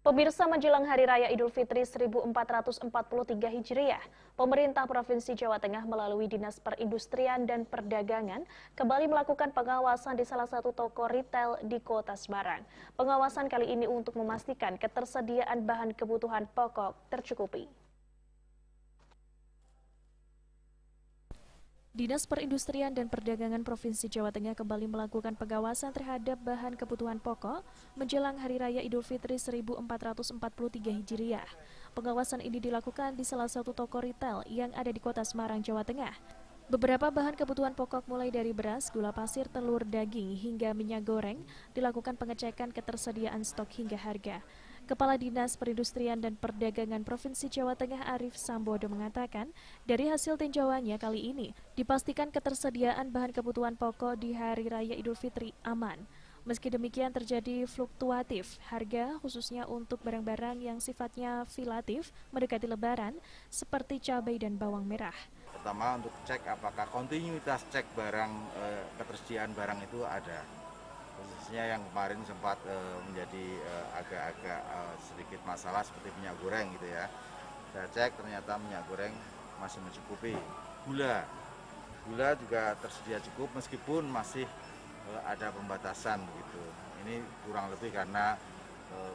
Pemirsa, menjelang Hari Raya Idul Fitri 1443 Hijriah, pemerintah Provinsi Jawa Tengah melalui Dinas Perindustrian dan Perdagangan kembali melakukan pengawasan di salah satu toko retail di Kota Semarang. Pengawasan kali ini untuk memastikan ketersediaan bahan kebutuhan pokok tercukupi. Dinas Perindustrian dan Perdagangan Provinsi Jawa Tengah kembali melakukan pengawasan terhadap bahan kebutuhan pokok menjelang Hari Raya Idul Fitri 1443 Hijriah. Pengawasan ini dilakukan di salah satu toko retail yang ada di Kota Semarang, Jawa Tengah. Beberapa bahan kebutuhan pokok mulai dari beras, gula pasir, telur, daging, hingga minyak goreng dilakukan pengecekan ketersediaan stok hingga harga. Kepala Dinas Perindustrian dan Perdagangan Provinsi Jawa Tengah Arif Sambodo mengatakan, dari hasil tinjauannya kali ini, dipastikan ketersediaan bahan kebutuhan pokok di Hari Raya Idul Fitri aman. Meski demikian terjadi fluktuatif harga khususnya untuk barang-barang yang sifatnya filatif mendekati Lebaran seperti cabai dan bawang merah. Pertama untuk cek apakah kontinuitas cek barang, ketersediaan barang itu ada. Khususnya yang kemarin sempat menjadi agak-agak sedikit masalah seperti minyak goreng gitu ya. Saya cek ternyata minyak goreng masih mencukupi. Gula juga tersedia cukup meskipun masih ada pembatasan gitu. Ini kurang lebih karena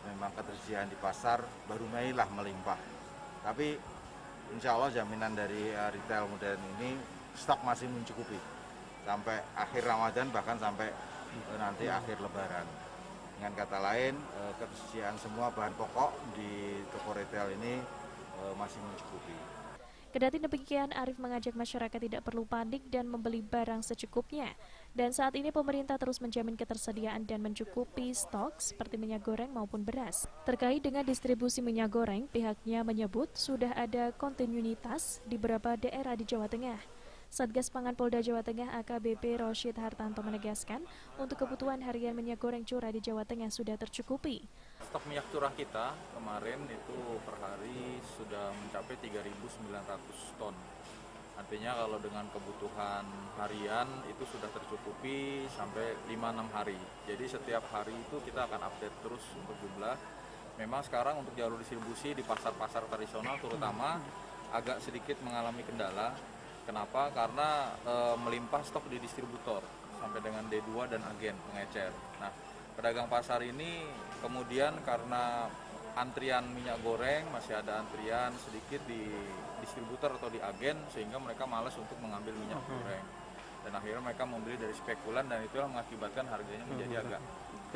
memang ketersediaan di pasar baru mulailah melimpah. Tapi insya Allah jaminan dari retail modern ini stok masih mencukupi sampai akhir Ramadan, bahkan sampai nanti akhir Lebaran. Dengan kata lain, ketersediaan semua bahan pokok di toko retail ini masih mencukupi. Kendati demikian, Arif mengajak masyarakat tidak perlu panik dan membeli barang secukupnya. Dan saat ini pemerintah terus menjamin ketersediaan dan mencukupi stok seperti minyak goreng maupun beras. Terkait dengan distribusi minyak goreng, pihaknya menyebut sudah ada kontinuitas di beberapa daerah di Jawa Tengah. Satgas Pangan Polda Jawa Tengah AKBP Rosyid Hartanto menegaskan, untuk kebutuhan harian minyak goreng curah di Jawa Tengah sudah tercukupi. Stok minyak curah kita kemarin itu per hari sudah mencapai 3.900 ton. Artinya kalau dengan kebutuhan harian itu sudah tercukupi sampai 5-6 hari. Jadi setiap hari itu kita akan update terus untuk jumlah. Memang sekarang untuk jalur distribusi di pasar-pasar tradisional terutama agak sedikit mengalami kendala. Kenapa? Karena melimpah stok di distributor sampai dengan D2 dan agen pengecer. Nah, pedagang pasar ini kemudian karena antrian minyak goreng, masih ada antrian sedikit di distributor atau di agen, sehingga mereka malas untuk mengambil minyak goreng. Dan akhirnya mereka membeli dari spekulan dan itulah mengakibatkan harganya menjadi agak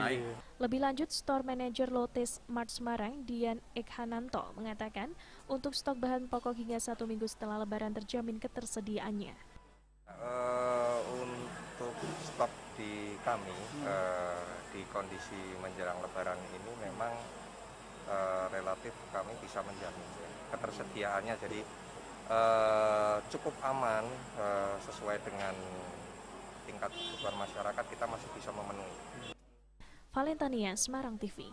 naik. Lebih lanjut, Store Manager Lotus Mart Semarang, Dian Ekhananto, mengatakan untuk stok bahan pokok hingga 1 minggu setelah Lebaran terjamin ketersediaannya. Untuk stok di kami di kondisi menjelang Lebaran ini memang relatif kami bisa menjamin ketersediaannya, jadi cukup aman sesuai dengan tingkat kebutuhan masyarakat, kita masih bisa memenuhi. Valentania, Semarang TV.